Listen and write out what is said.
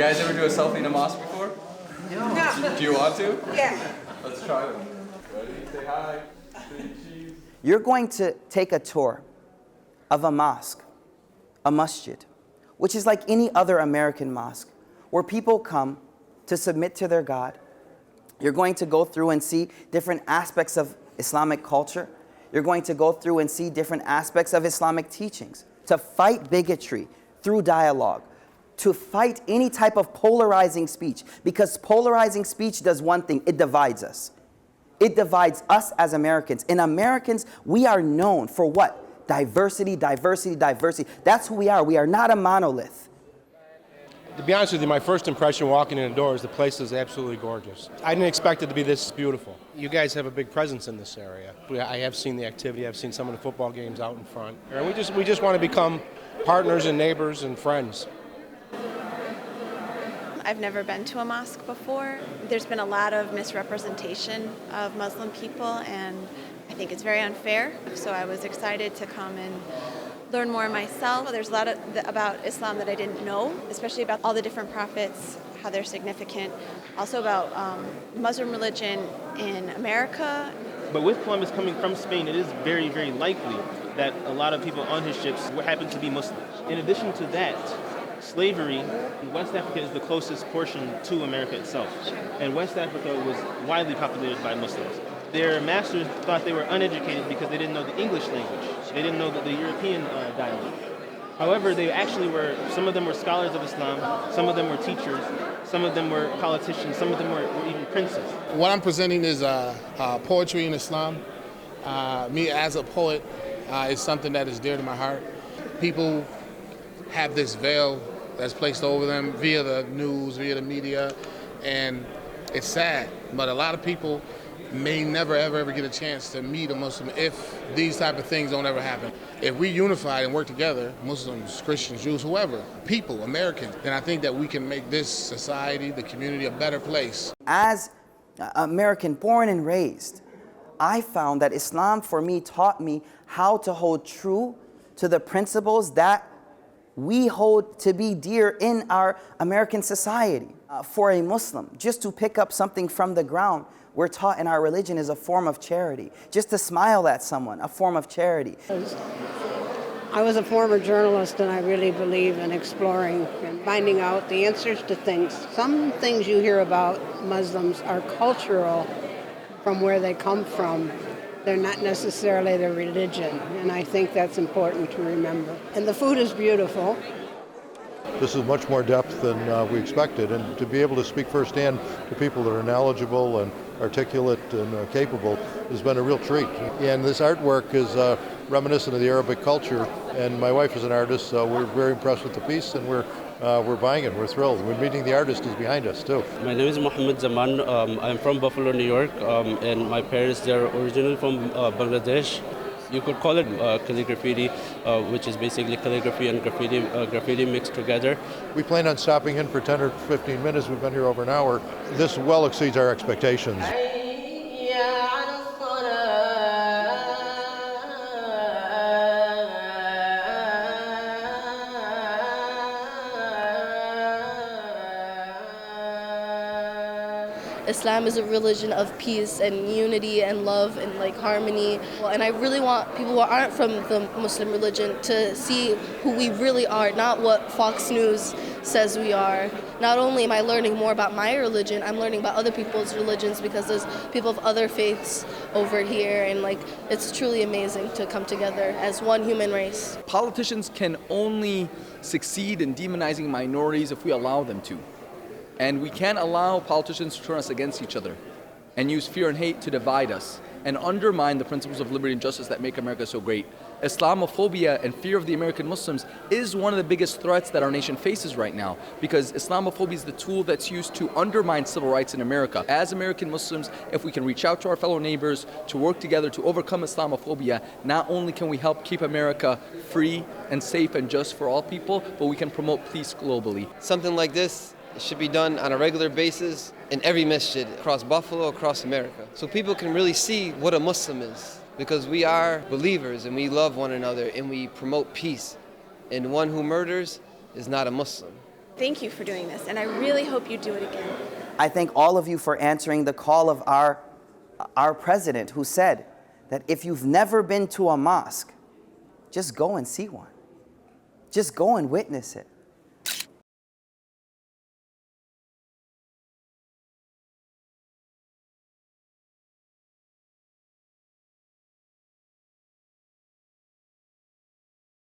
guys ever do a selfie in a mosque before? No. Do you want to? Yeah. Let's try them. Ready? Say hi. Say cheese. You're going to take a tour of a mosque, a masjid, which is like any other American mosque, where people come to submit to their God. You're going to go through and see different aspects of Islamic culture. You're going to go through and see different aspects of Islamic teachings, to fight bigotry through dialogue, to fight any type of polarizing speech, because polarizing speech does one thing: it divides us. It divides us as Americans. And Americans, we are known for what? Diversity, diversity, diversity. That's who we are. We are not a monolith. To be honest with you, my first impression walking in the door is the place is absolutely gorgeous. I didn't expect it to be this beautiful. You guys have a big presence in this area. I have seen the activity. I've seen some of the football games out in front. And we just want to become partners and neighbors and friends. I've never been to a mosque before. There's been a lot of misrepresentation of Muslim people, and I think it's very unfair. So I was excited to come and learn more myself. There's a lot about Islam that I didn't know, especially about all the different prophets, how they're significant. Also about Muslim religion in America. But with Columbus coming from Spain, it is very, very likely that a lot of people on his ships happen to be Muslims. In addition to that, slavery in West Africa is the closest portion to America itself. And West Africa was widely populated by Muslims. Their masters thought they were uneducated because they didn't know the English language. They didn't know the European dialect. However, they actually were, some of them were scholars of Islam, some of them were teachers, some of them were politicians, some of them were even princes. What I'm presenting is poetry in Islam. Me as a poet is something that is dear to my heart. People have this veil that's placed over them via the news, via the media, and it's sad, but a lot of people may never ever get a chance to meet a Muslim if these type of things don't ever happen. If we unify and work together, Muslims, Christians, Jews, whoever, people, Americans, then I think that we can make this society, the community, a better place. As American born and raised, I found that Islam for me taught me how to hold true to the principles that we hold to be dear in our American society. For a Muslim, just to pick up something from the ground, we're taught in our religion is a form of charity. Just to smile at someone, a form of charity. I was a former journalist, and I really believe in exploring and finding out the answers to things. Some things you hear about Muslims are cultural from where they come from. They're not necessarily their religion, and I think that's important to remember. And the food is beautiful. This is much more depth than we expected, and to be able to speak firsthand to people that are knowledgeable and articulate and capable has been a real treat. And this artwork is reminiscent of the Arabic culture, and my wife is an artist, so we're very impressed with the piece, and we're buying it. We're thrilled. We're meeting the artist who's behind us too. My name is Zaman. I'm from Buffalo, New York, and my parents, they're originally from Bangladesh. You could call it calligraphy, which is basically calligraphy and graffiti mixed together. We plan on stopping in for 10 or 15 minutes. We've been here over an hour. This well exceeds our expectations. Islam is a religion of peace and unity and love and harmony. And I really want people who aren't from the Muslim religion to see who we really are, not what Fox News says we are. Not only am I learning more about my religion, I'm learning about other people's religions because there's people of other faiths over here, and it's truly amazing to come together as one human race. Politicians can only succeed in demonizing minorities if we allow them to. And we can't allow politicians to turn us against each other and use fear and hate to divide us and undermine the principles of liberty and justice that make America so great. Islamophobia and fear of the American Muslims is one of the biggest threats that our nation faces right now, because Islamophobia is the tool that's used to undermine civil rights in America. As American Muslims, if we can reach out to our fellow neighbors to work together to overcome Islamophobia, not only can we help keep America free and safe and just for all people, but we can promote peace globally. Something like this should be done on a regular basis in every masjid across Buffalo, across America, so people can really see what a Muslim is, because we are believers and we love one another and we promote peace, and one who murders is not a Muslim. Thank you for doing this, and I really hope you do it again. I thank all of you for answering the call of our president, who said that if you've never been to a mosque, just go and see one. Just go and witness it.